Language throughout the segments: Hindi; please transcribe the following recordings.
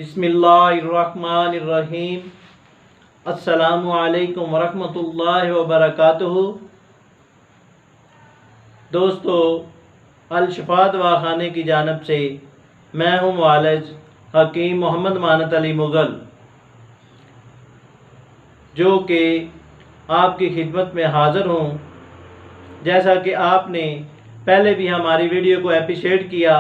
बिस्मिल्लाहिर्रहमानिर्रहीम। अस्सलामु अलैकुम वरहमतुल्लाहि वबरकातुहू। दोस्तों, अल-शिफा दवाखाने की जानिब से मैं हूँ मुआलिज हकीम मोहम्मद मानत अली मुग़ल, जो कि आपकी खिदमत में हाज़िर हूँ। जैसा कि आपने पहले भी हमारी वीडियो को अप्रिशिएट किया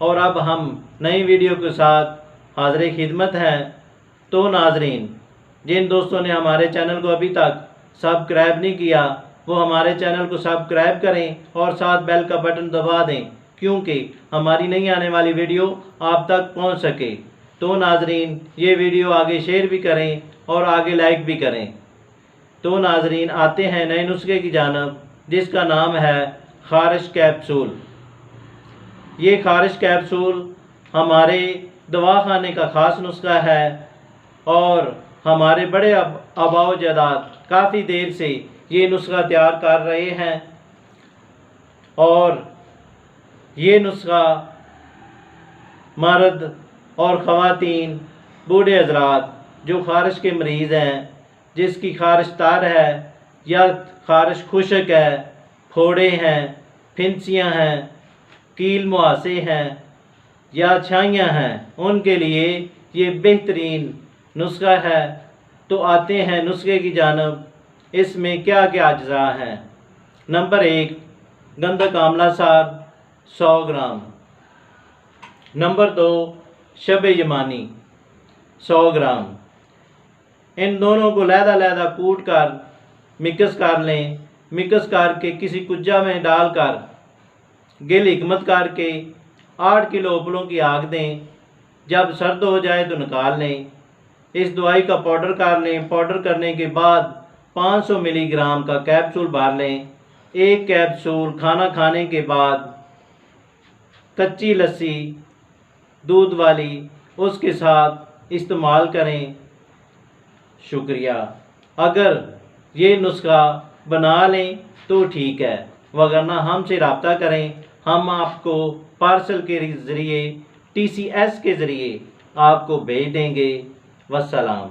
और अब हम नई वीडियो के साथ हाज़िर खिदमत हैं। तो नाज़रीन, जिन दोस्तों ने हमारे चैनल को अभी तक सब्सक्राइब नहीं किया वो हमारे चैनल को सब्सक्राइब करें और साथ बेल का बटन दबा दें, क्योंकि हमारी नई आने वाली वीडियो आप तक पहुंच सके। तो नाज़रीन, ये वीडियो आगे शेयर भी करें और आगे लाइक भी करें। तो नाज़रीन, आते हैं नए नुस्खे की जानिब, जिसका नाम है खारिश कैप्सूल। ये खारिश कैप्सूल हमारे दवाखाने का ख़ास नुस्खा है और हमारे बड़े आबाओ जदाद काफ़ी देर से ये नुस्खा तैयार कर रहे हैं। और ये नुस्खा मर्द और ख़वातीन, बूढ़े हज़रात जो ख़ारिश के मरीज़ हैं, जिसकी ख़ारिश तार है या ख़ारिश खुशक है, फोड़े हैं, फिंसियाँ हैं, कील मुहासे हैं या छाइयाँ हैं, उनके लिए ये बेहतरीन नुस्खा है। तो आते हैं नुस्खे की जानिब। इसमें क्या क्या अज्जा हैं। नंबर 1, गंधक आमला सार 100 ग्राम। नंबर 2, शब यमानी 100 ग्राम। इन दोनों को लहदा कूट कर मिक्स कर लें। मिक्स करके किसी कुज्जा में डालकर गिल हिकमत करके 8 किलो उपलों की आग दें। जब सर्द हो जाए तो निकाल लें। इस दवाई का पाउडर कर लें। पाउडर करने के बाद 500 मिलीग्राम का कैप्सूल भर लें। एक कैप्सूल खाना खाने के बाद कच्ची लस्सी दूध वाली उसके साथ इस्तेमाल करें। शुक्रिया। अगर ये नुस्खा बना लें तो ठीक है, वरना हमसे रब्ता करें। हम आपको पार्सल के ज़रिए TCS के ज़रिए आपको भेज देंगे। वस्सलाम।